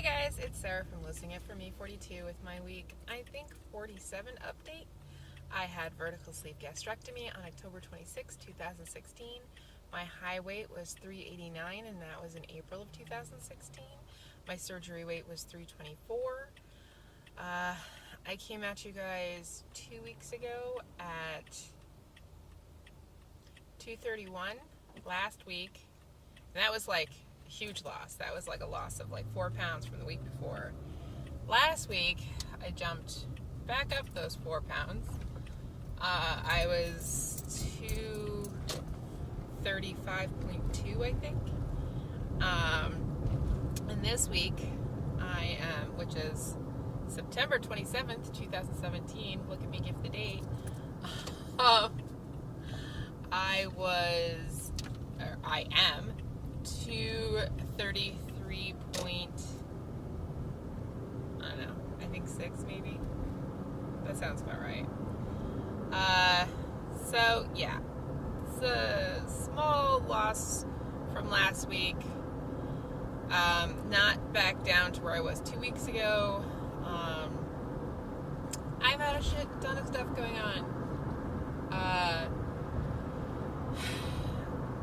guys, it's Sarah from Listening It For Me 42 with my week, I think 47 update. I had vertical sleeve gastrectomy on October 26, 2016. My high weight was 389 and that was in April of 2016. My surgery weight was 324. I came at you guys 2 weeks ago at 231 last week. And that was like a huge loss. That was like a loss of like 4 pounds from the week before. Last week, I jumped back up those 4 pounds. I was 235.2, I think. And this week, I am, which is September 27th, 2017. Look at me, give the date. I am 233 point, I don't know, I think 6 maybe. That sounds about right. So yeah, it's a small loss from last week. Not back down to where I was 2 weeks ago. I've had a shit ton of stuff going on.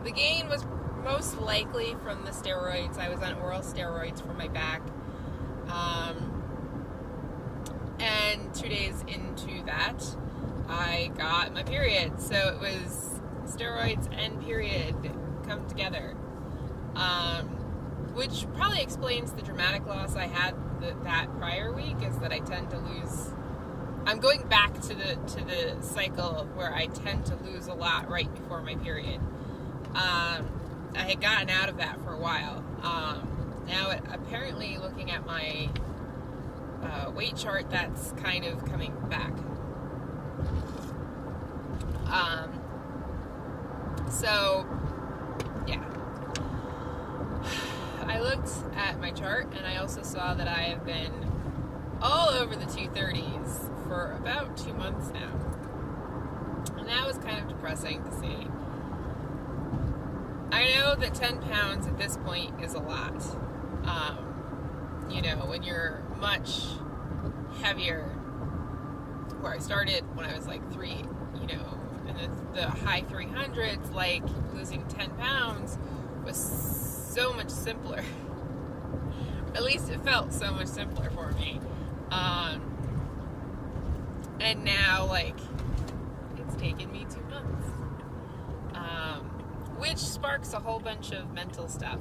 The gain was most likely from the steroids. I was on oral steroids for my back. And 2 days into that, I got my period. So it was steroids and period come together. Which probably explains the dramatic loss I had that prior week, is that I tend to lose. I'm going back to the cycle where I tend to lose a lot right before my period. I had gotten out of that for a while. Now, apparently, looking at my weight chart, that's kind of coming back. So, yeah. I looked at my chart, and I also saw that I have been all over the 230s for about 2 months now. And that was kind of depressing to see. I know that 10 pounds at this point is a lot. When you're much heavier, where I started when I was like in the high 300s, like losing 10 pounds was so much simpler. At least it felt so much simpler for me. And now, like, it's taken me 2 months. Which sparks a whole bunch of mental stuff.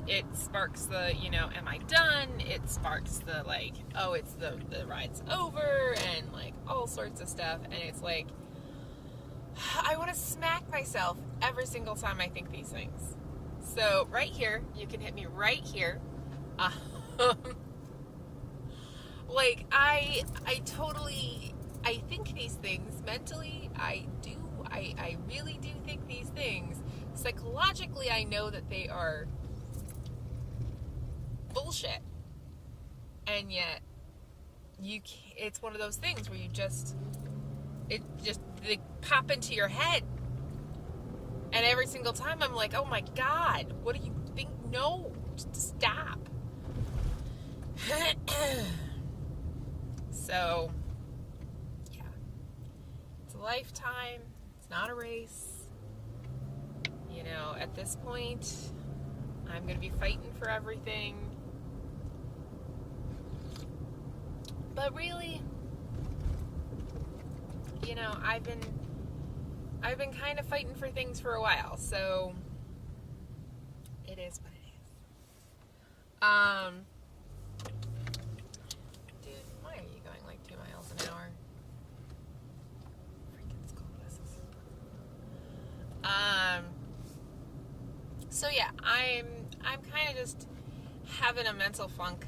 It sparks the, am I done? It sparks the, like, oh, it's the ride's over, and, like, all sorts of stuff. And it's like, I want to smack myself every single time I think these things. So, right here, you can hit me right here. Like, I think these things mentally. I really do think these things. Psychologically, I know that they are bullshit. And yet, it's one of those things where they pop into your head. And every single time I'm like, oh my God, what do you think? No, just stop. So, yeah. It's a lifetime. It's not a race. At this point, I'm going to be fighting for everything. But really, I've been kind of fighting for things for a while, so it is what it is. Dude, why are you going like 2 miles an hour? Freaking school buses. So yeah, I'm kind of just having a mental funk,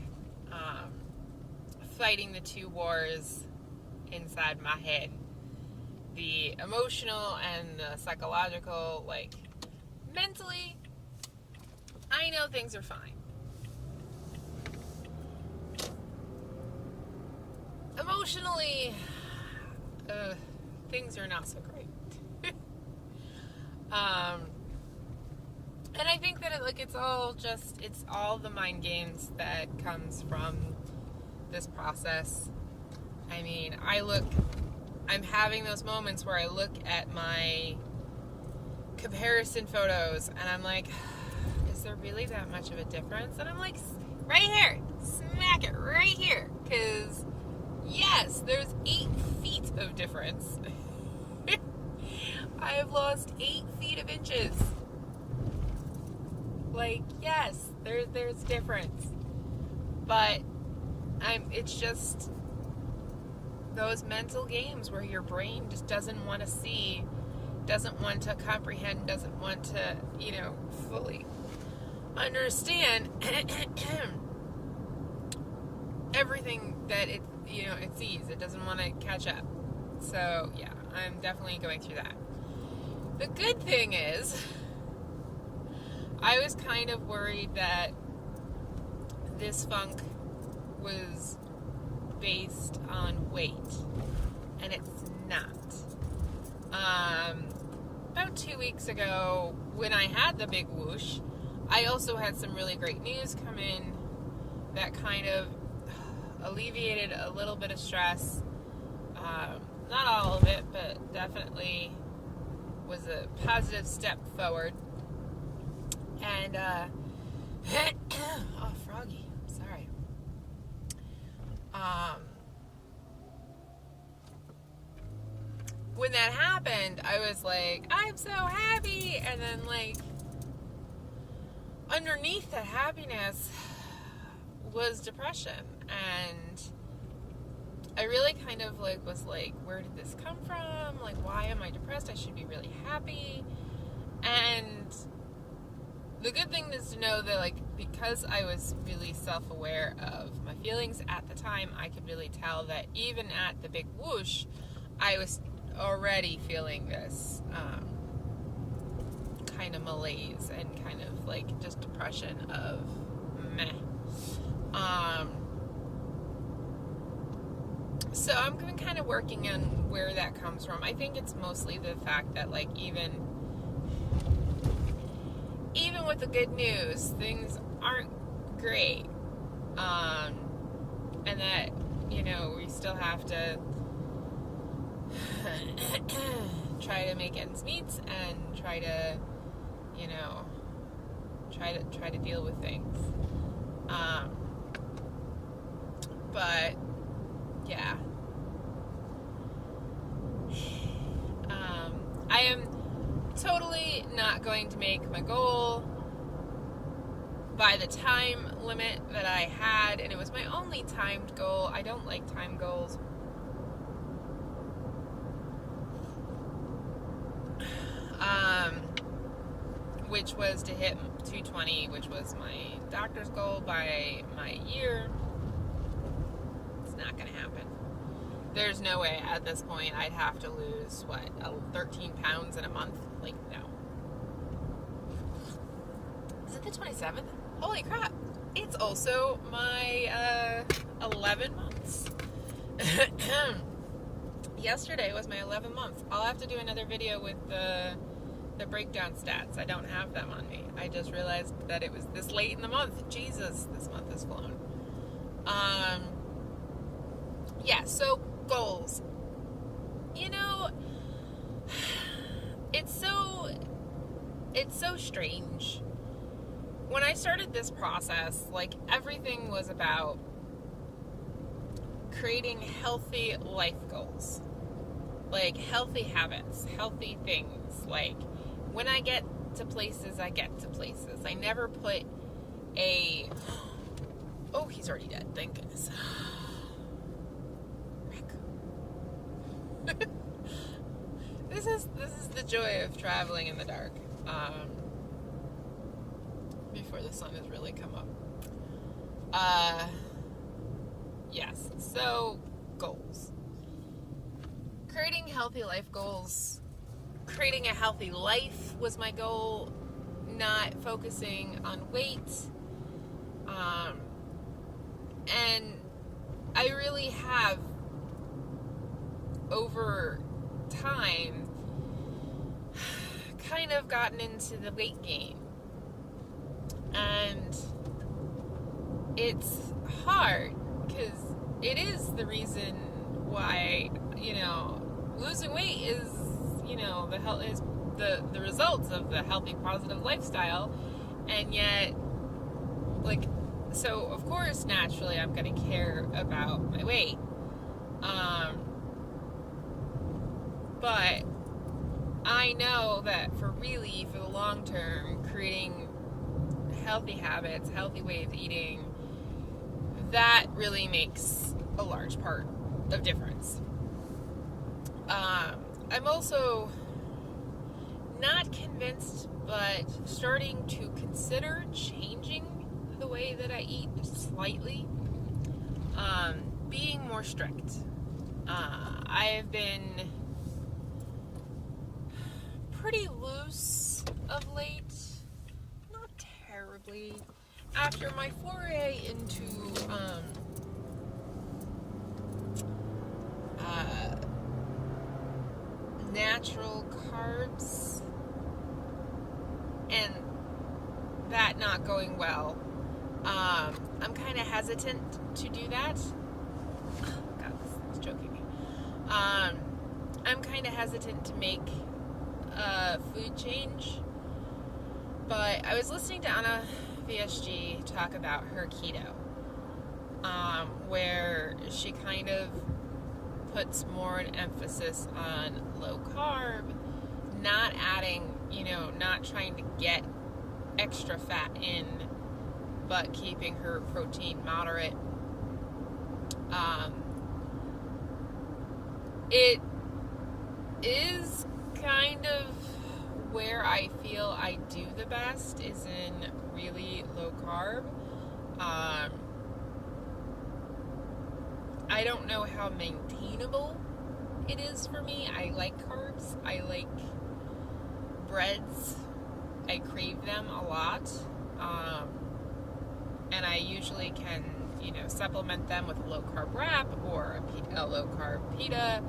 fighting the two wars inside my head. The emotional and the psychological. Like, mentally, I know things are fine. Emotionally, things are not so great. And I think that it's all the mind games that comes from this process. I mean, I'm having those moments where I look at my comparison photos and I'm like, is there really that much of a difference? And I'm like, right here, smack it right here. Because, yes, there's 8 feet of difference. I have lost 8 feet of inches. Like, yes, there's difference. But it's just those mental games where your brain just doesn't want to see, doesn't want to comprehend, doesn't want to, fully understand everything that it sees. It doesn't want to catch up. So, yeah, I'm definitely going through that. The good thing is, I was kind of worried that this funk was based on weight, and it's not. About 2 weeks ago, when I had the big whoosh, I also had some really great news come in that kind of alleviated a little bit of stress. Not all of it, but definitely was a positive step forward. And, oh, froggy, sorry. When that happened, I was like, I'm so happy. And then, like, underneath that happiness was depression. And I really kind of, like, was like, where did this come from? Like, why am I depressed? I should be really happy. And the good thing is to know that, like, because I was really self-aware of my feelings at the time, I could really tell that even at the big whoosh, I was already feeling this kind of malaise and kind of, like, just depression of meh. So I'm kind of working on where that comes from. I think it's mostly the fact that, like, even with the good news, things aren't great. And that, we still have to try to make ends meet and try to, try to deal with things. But yeah. I am totally not going to make my goal by the time limit that I had, and it was my only timed goal. I don't like timed goals. Which was to hit 220, which was my doctor's goal by my year. It's not going to happen. There's no way at this point I'd have to lose, 13 pounds in a month? Like, no. Is it the 27th? Holy crap. It's also my 11 months. Yesterday was my 11 months. I'll have to do another video with the breakdown stats. I don't have them on me. I just realized that it was this late in the month. Jesus, this month has flown. Yeah, so goals. It's so strange. When I started this process, like, everything was about creating healthy life goals. Like, healthy habits, healthy things. Like, when I get to places, I get to places. I never put a... Oh, he's already dead. Thank goodness. This is the joy of traveling in the dark. Before the sun has really come up. Yes. So, goals. Creating healthy life goals. Creating a healthy life was my goal. Not focusing on weight. And I really have, over time, kind of gotten into the weight game. it's hard because it is the reason why, losing weight is, the health is the results of the healthy, positive lifestyle. And yet, so of course, naturally, I'm going to care about my weight. But I know that for the long term, creating healthy habits, healthy way of eating, that really makes a large part of difference. I'm also not convinced, but starting to consider changing the way that I eat slightly, being more strict. I have been pretty loose of late, not terribly. After my foray into natural carbs and that not going well, I'm kind of hesitant to do that. God, this is choking me. I'm kind of hesitant to make a food change, but I was listening to Anna VSG talk about her keto, where she kind of puts more an emphasis on low carb, not adding, not trying to get extra fat in, but keeping her protein moderate. It is kind of where I feel I do the best, is in really low carb. I don't know how maintainable it is for me. I like carbs. I like breads. I crave them a lot. And I usually can, supplement them with a low carb wrap or a low carb pita.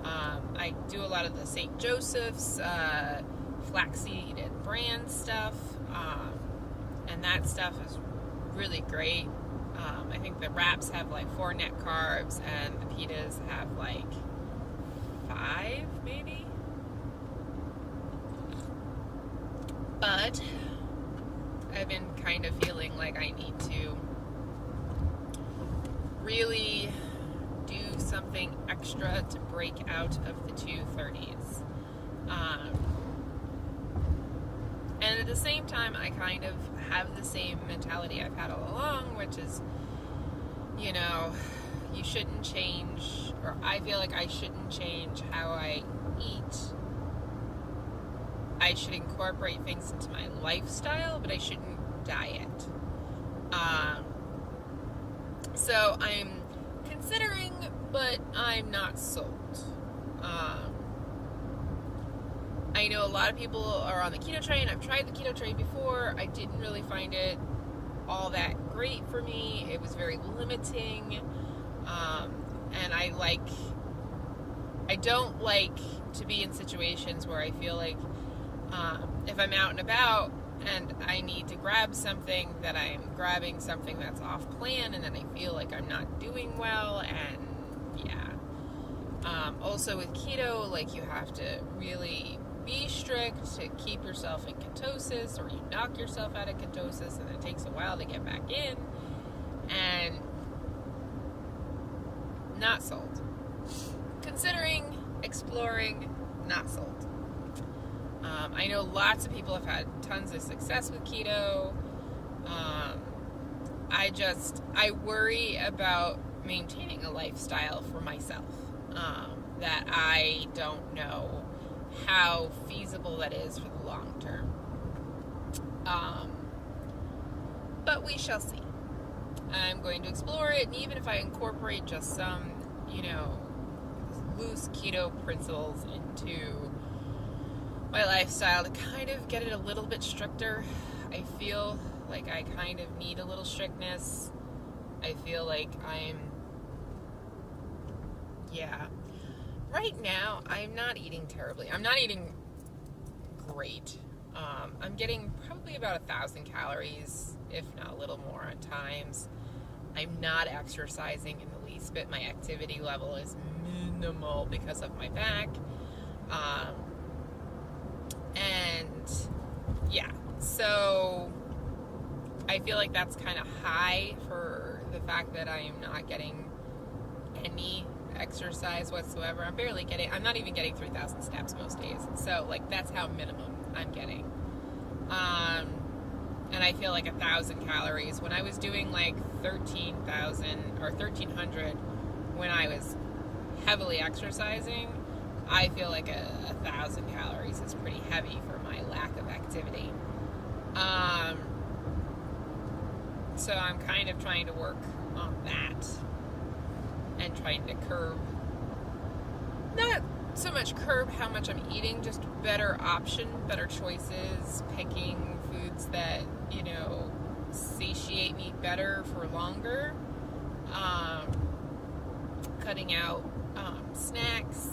I do a lot of the St. Joseph's flaxseed and bran stuff. And that stuff is really great. I think the wraps have 4 net carbs and the pitas have 5 maybe. But I've been kind of feeling like I need to really do something extra to break out of the 230s. And at the same time, I kind of have the same mentality I've had all along, which is, you shouldn't change, or I feel like I shouldn't change how I eat. I should incorporate things into my lifestyle, but I shouldn't diet. So I'm considering, but I'm not sold. I know a lot of people are on the keto train. I've tried the keto train before. I didn't really find it all that great for me. It was very limiting. And I don't like to be in situations where I feel like if I'm out and about and I need to grab something, that I'm grabbing something that's off plan, and then I feel like I'm not doing well. And yeah. Also with keto, you have to really be strict to keep yourself in ketosis, or you knock yourself out of ketosis and it takes a while to get back in. And not sold. Considering, exploring, not sold. I know lots of people have had tons of success with keto. I worry about maintaining a lifestyle for myself that I don't know how feasible that is for the long term. But we shall see. I'm going to explore it, and even if I incorporate just some, loose keto principles into my lifestyle to kind of get it a little bit stricter, I feel like I kind of need a little strictness. I feel like right now, I'm not eating terribly. I'm not eating great. I'm getting probably about 1,000 calories, if not a little more at times. I'm not exercising in the least bit. My activity level is minimal because of my back. And yeah, so I feel like that's kind of high for the fact that I am not getting any exercise whatsoever. I'm not even getting 3,000 steps most days. So like that's how minimum I'm getting. And I feel like 1,000 calories when I was doing like 13,000 or 1,300 when I was heavily exercising. I feel like 1,000 calories is pretty heavy for my lack of activity. So I'm kind of trying to work on that and trying to curb, not so much curb how much I'm eating, just better choices, picking foods that, satiate me better for longer, cutting out snacks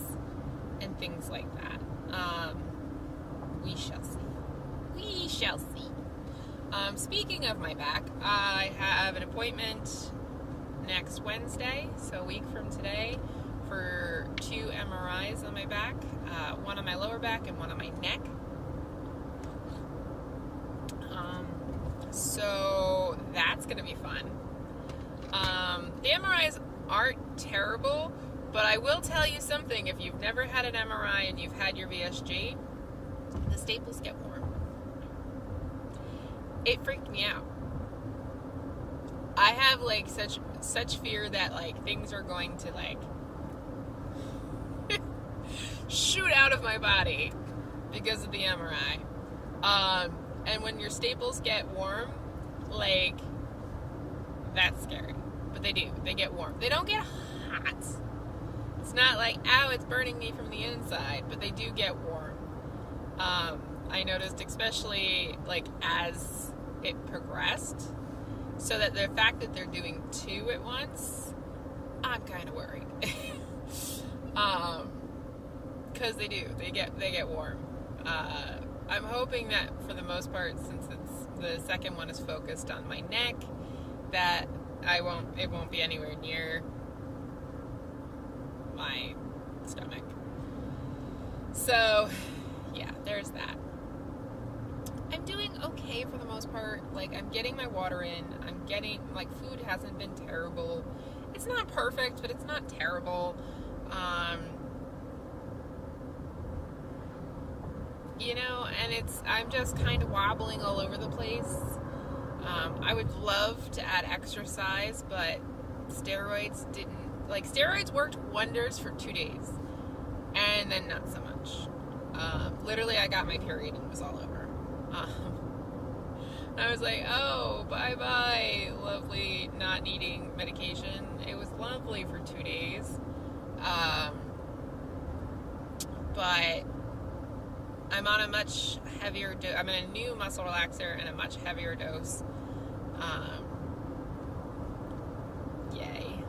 and things like that. We shall see. Speaking of my back, I have an appointment next Wednesday, so a week from today, for 2 MRIs on my back, one on my lower back and one on my neck. So that's going to be fun. The MRIs aren't terrible, but I will tell you something. If you've never had an MRI and you've had your VSG, the staples get warm. It freaked me out. I have like such fear that like things are going to like shoot out of my body because of the MRI. And when your staples get warm, like, that's scary. But they do. They get warm. They don't get hot. It's not like, ow, it's burning me from the inside, but they do get warm. I noticed, especially like as it progressed, so that the fact that they're doing 2 at once, I'm kind of worried. Because they do. They get warm. I'm hoping that for the most part, since the second one is focused on my neck, that it won't be anywhere near my stomach. So, yeah, there's that. I'm doing okay for the most part. Like, I'm getting my water in. I'm getting, like, food hasn't been terrible. It's not perfect, but it's not terrible. And I'm just kind of wobbling all over the place. I would love to add exercise, but steroids worked wonders for 2 days, and then not so much. Literally, I got my period and it was all over. I was like, oh, bye-bye, lovely not needing medication. It was lovely for 2 days. But I'm on a much heavier dose. I'm in a new muscle relaxer and a much heavier dose. Yay.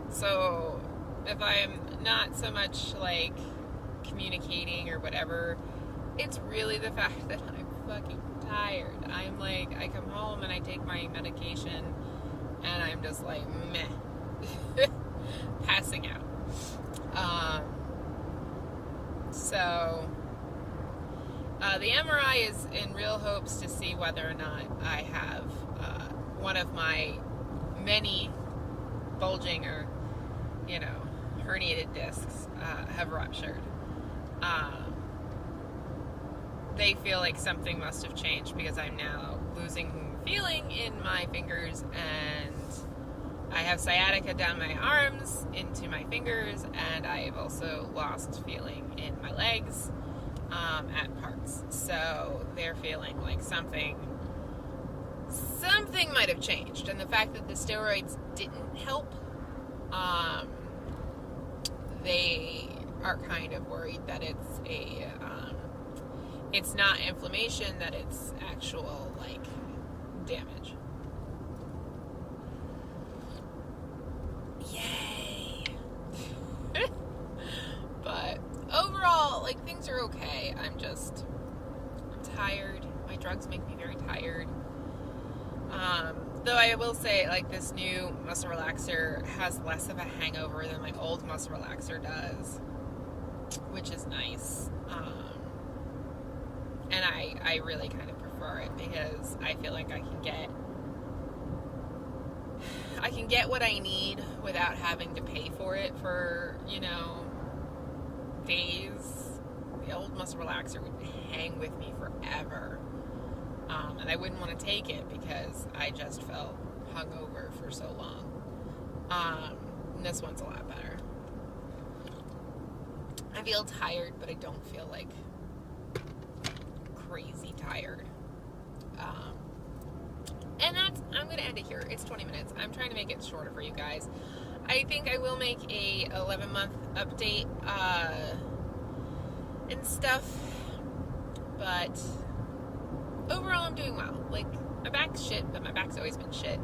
So if I'm not so much like communicating or whatever, it's really the fact that I'm fucking tired. I'm like, I come home and I take my medication and I'm just like, meh. Passing out. So the MRI is in real hopes to see whether or not I have one of my many bulging or, herniated discs have ruptured. They feel like something must have changed because I'm now losing feeling in my fingers, and I have sciatica down my arms into my fingers, and I have also lost feeling in my legs at parts. So they're feeling like something might have changed, and the fact that the steroids didn't help, they are kind of worried that it's not inflammation, that it's actual like damage. Yay. But overall, like, things are okay. I'm drugs make me very tired. Though I will say, like, this new muscle relaxer has less of a hangover than my old muscle relaxer does, which is nice. And I really kind of prefer it because I feel like I can get what I need without having to pay for it for, days. The old muscle relaxer would hang with me forever. And I wouldn't want to take it because I just felt hungover for so long. And this one's a lot better. I feel tired, but I don't feel like crazy tired. And I'm going to end it here. It's 20 minutes. I'm trying to make it shorter for you guys. I think I will make a 11-month update and stuff, but overall I'm doing well. Like, my back's shit, but my back's always been shit.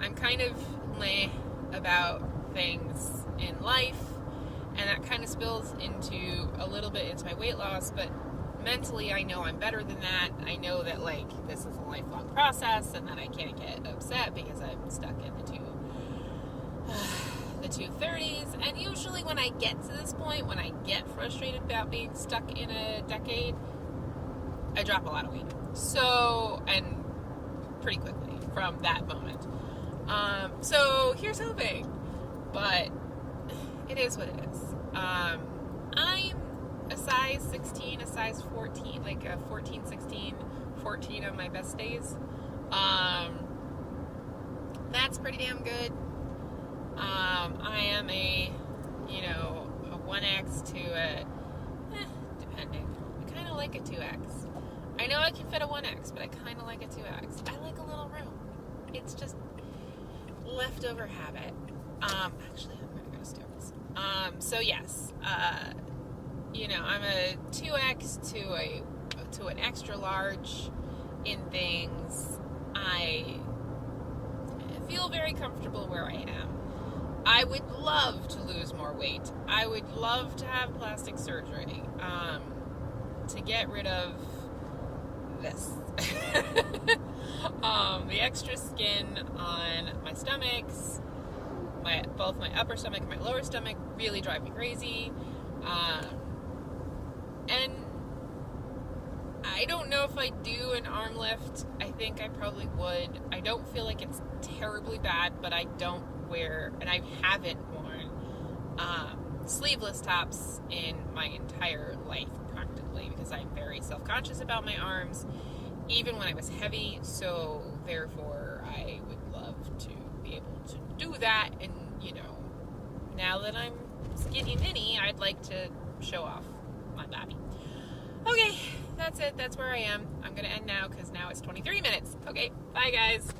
I'm kind of meh about things in life, and that kind of spills into a little bit into my weight loss, but mentally I know I'm better than that. I know that, like, this is a lifelong process and that I can't get upset because I'm stuck in the 230s. And usually when I get to this point, when I get frustrated about being stuck in a decade, I drop a lot of weight. So, and pretty quickly from that moment. So here's hoping, but it is what it is. I'm a size 16, a size 14, like a 14, 16, 14 on my best days. That's pretty damn good. I am a 1X to a, depending. I kind of like a 2X. I know I can fit a 1X, but I kind of like a 2X. I like a little room. It's just leftover habit. Actually, I'm going to go to stairs. So yes, I'm a 2X to an extra large in things. I feel very comfortable where I am. I would love to lose more weight. I would love to have plastic surgery to get rid of this. The extra skin on my stomachs, both my upper stomach and my lower stomach really drive me crazy. And I don't know if I do an arm lift. I think I probably would. I don't feel like it's terribly bad, but I don't wear, and I haven't worn sleeveless tops in my entire life practically, because I'm very self-conscious about my arms, even when I was heavy. So therefore I would love to be able to do that. And now that I'm skinny mini, I'd like to show off my body. Okay, that's it. That's where I am. I'm gonna end now because now it's 23 minutes. Okay, bye guys.